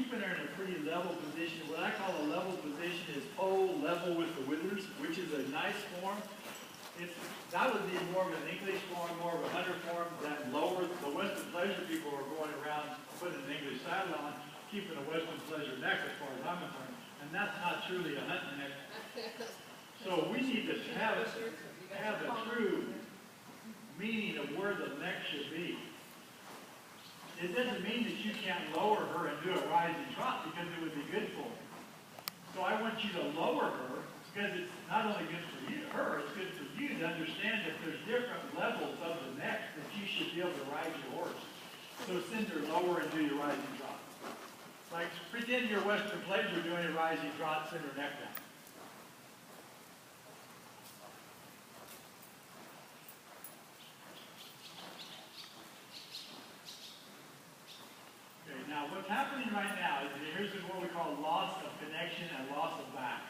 keeping her in a pretty level position. What I call a level position is pole level with the withers, which is a nice form. That would be more of an English form, more of a hunter form, that lower. The Western pleasure people are going around putting an English saddle on, keeping a Western pleasure neck as far as I'm concerned. And that's not truly a hunting neck. So we need to have a true meaning of where the neck should be. It doesn't mean that you can't lower her and do a rising trot, because it would be good for her. So I want you to lower her, because it's not only good for her, it's good for you to understand that there's different levels of the neck that you should be able to ride your horse. So send her lower and do your rising trot. Like, pretend you're Western pleasure doing a rising trot, send her neck down. Okay, now what's happening right now is that here's what we call loss of connection and loss of back.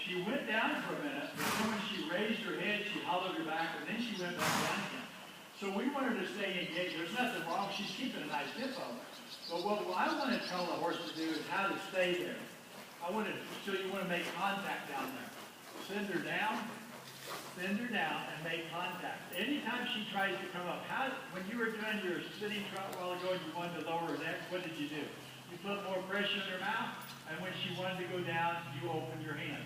She went down for a minute, but then when she raised her head, she hollowed her back, and then she went back down again. So we want her to stay engaged. There's nothing wrong. She's keeping a nice tempo. But what I want to tell the horse to do is how to stay there. So you want to make contact down there. Send her down, and make contact. Anytime she tries to come up, when you were doing your sitting trot a while ago and you wanted to lower her neck, what did you do? You put more pressure in her mouth, and when she wanted to go down, you opened your hand.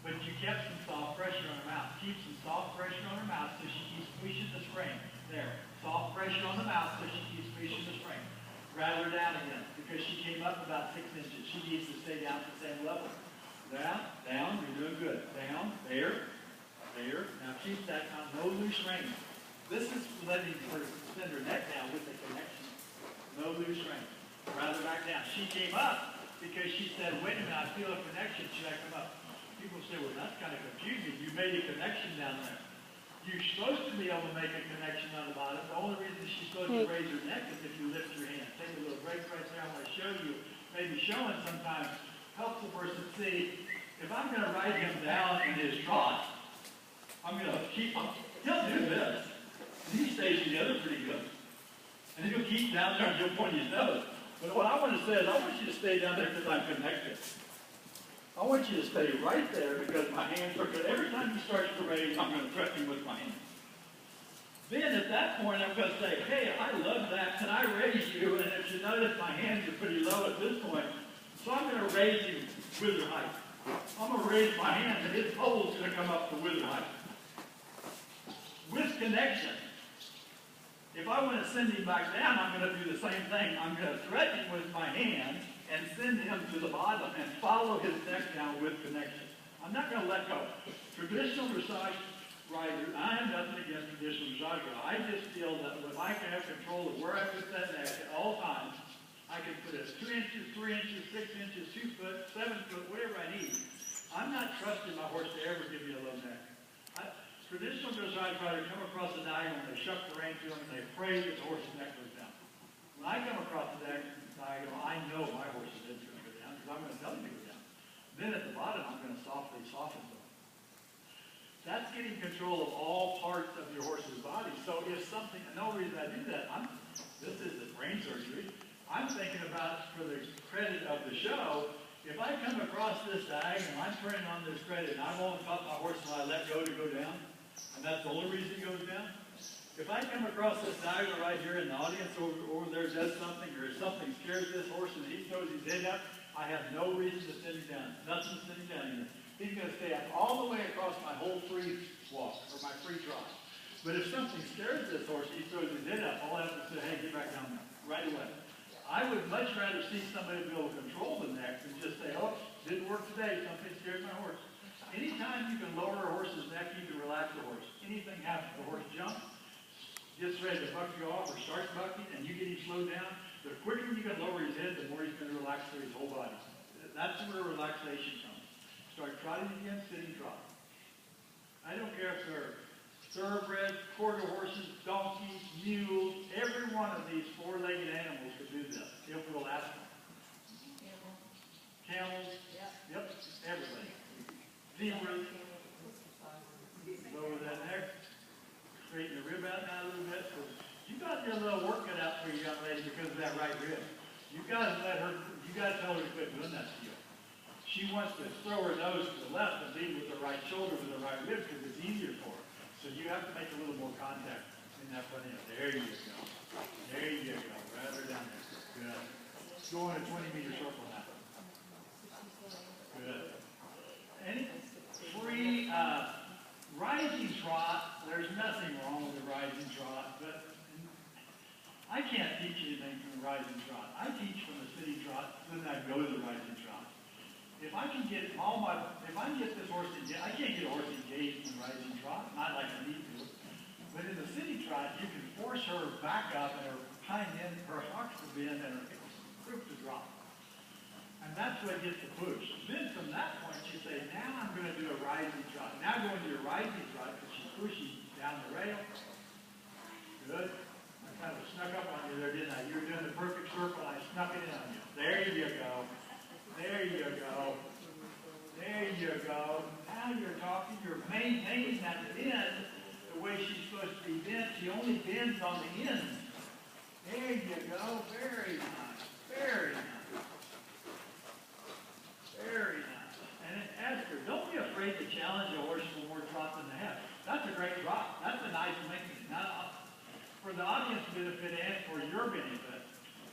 But you kept some soft pressure on her mouth. Keep some soft pressure on her mouth so she keeps squeezing the spring. There. Soft pressure on the mouth so she keeps squeezing the spring. Rattle her down again, because she came up about 6 inches. She needs to stay down at the same level. Down, you're doing good. Down, there. Now keep that on, no loose rein. This is letting her send her neck down with the connection. No loose rein. Rather back down. She came up because she said, wait a minute, I feel a connection. Should I come up? People say, well, that's kind of confusing. You made a connection down there. You're supposed to be able to make a connection on the bottom. The only reason she's supposed to raise her neck is if you lift your hand. Take a little break right there. I want to show you. Maybe showing sometimes helps the person see, if I'm going to ride him down in his trot, I'm going to keep him. He'll do this. And he stays together pretty good. And he'll keep down there and he'll point his nose. But what I want to say is, I want you to stay down there because I'm connected. I want you to stay right there because my hands are good. Every time he starts to raise, I'm going to threaten him with my hands. Then at that point, I'm going to say, hey, I love that. Can I raise you? And if you notice, my hands are pretty low at this point. So I'm going to raise you wither height. I'm going to raise my hand, and his pole's going to come up to wither height. With connection. If I want to send him back down, I'm going to do the same thing. I'm going to threaten him with my hand and send him to the bottom and follow his neck down with connection. I'm not going to let go. Traditional dressage rider, I have nothing against traditional dressage rider. I just feel that if I can have control of where I put that neck at all times, I can put it 2 inches, 3 inches, 6 inches, 2 foot, 7 foot, whatever I need. I'm not trusting my horse to ever give me a low neck. Traditional dressage riders come across the diagonal and they shuck the rein to them and they pray that the horse's neck goes down. When I come across the diagonal, I know my horse's head's going to go down because I'm going to tell him to go down. Then at the bottom, I'm going to softly soften them. That's getting control of all parts of your horse's body. So if something, and the only reason I do that, this isn't brain surgery. I'm thinking about, for the credit of the show, if I come across this diagonal, I'm turning on this credit, and I've only taught my horse when I let go to go down, and that's the only reason it goes down. If I come across this diagonal right here in the audience over there does something, or something scares this horse and he throws his head up, I have no reason to send him down. Nothing to send him down here. He's going to stay up all the way across my whole free walk, or my free trot. But if something scares this horse, he throws his head up, all I have to say, hey, get back down there, right away. I would much rather see somebody be able to control the neck than just say, oh, didn't work today, something scared my horse. Anytime you can lower a horse's neck, you can relax the horse. Anything happens, the horse jumps, gets ready to buck you off or starts bucking, and you get him slowed down, the quicker you can lower his head, the more he's going to relax through his whole body. That's where relaxation comes. Start trotting again, sitting trot. I don't care if they're thoroughbreds, quarter horses, donkeys, mules, every one of these four-legged animals could do this if we'll ask them. Camels, yep, everybody. Zebras, lower that neck, straighten the rib out now a little bit. You got your little work cut out for you, young lady, because of that right rib. You gotta tell her to quit doing that to you. She wants to throw her nose to the left and lead with the right shoulder with the right rib because it's easier for her. So you have to make a little more contact in that front end. There you go. There you go. Rather down there. Good. Go on a 20-meter circle now. Good. Any free rising trot, there's nothing wrong with the rising trot, but I can't teach anything from the rising trot. I teach from the sitting trot, then I go to the rising trot. If I can get this horse I can't get a horse engaged in the rising trot, not like I need to. But in the sitting trot, you can force her back up and her hind end, her hocks to bend and her croup to drop. And that's what gets the push. Then from that point, you say, now I'm going to do a rising trot. Now go into your rising trot because she's pushing down the rail. Good. I kind of snuck up on you there, didn't I? You were doing the perfect circle, and I snuck it in on you. There you go. There you go. There you go. Now you're talking. You're maintaining that bend the way she's supposed to be bent. She only bends on the end. There you go. Very nice. Very nice. Very nice. And ask her, don't be afraid to challenge a horse for more trot than the head. That's a great trot. That's a nice lengthening. Now, for the audience benefit and for your benefit,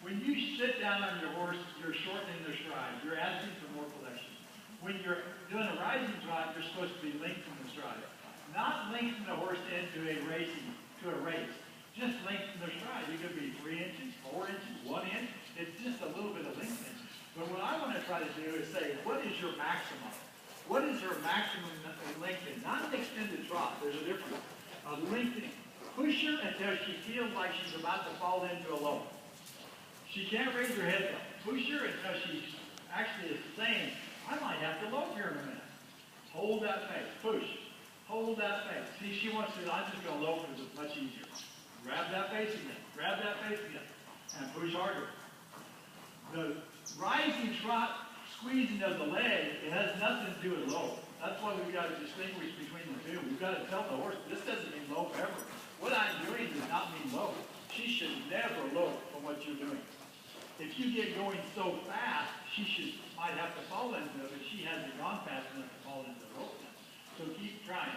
when you sit down on your horse, you're shortening their stride. You're asking for more flexion. When you're doing a rising trot, you're supposed to be lengthening the stride. Not lengthen the horse into a race. Just lengthen their stride. It could be 3 inches, 4 inches, 1 inch. It's just a little bit of lengthening. But what I want to try to do is say, what is your maximum? What is your maximum lengthening? Not an extended trot. There's a difference. A lengthening. Push her until she feels like she's about to fall into a lope. She can't raise her head up. Push her until she actually is saying, I might have to lope here in a minute. Hold that pace. Push. Hold that pace. See, she wants to, I'm just going to lope because it's much easier. Grab that pace again. Grab that pace again. And push harder. The rising trot, squeezing of the leg, it has nothing to do with lope. That's why we've got to distinguish between the two. We've got to tell the horse, this doesn't mean lope ever. What I'm doing does not mean lope. She should never lope from what you're doing. If you get going so fast, she might have to fall into it, but she hasn't gone fast enough to fall into the rope. So keep trying.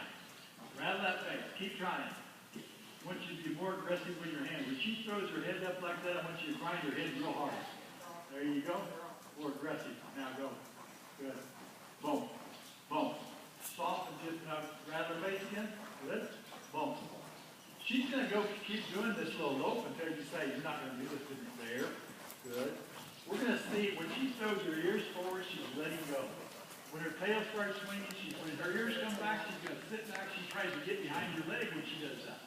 Grab that pace. Keep trying. I want you to be more aggressive with your hand. When she throws her head up like that, I want you to grind your head real hard. There you go. More aggressive. Now go. Good. Boom. Boom. Soft and just grab her face again. Good. Boom. She's going to go keep doing this little lope until you say, you're not going to do this in there. Good. We're going to see, when she throws her ears forward, she's letting go. When her tail starts swinging, when her ears come back, she's going to sit back. She tries to get behind your leg when she does that.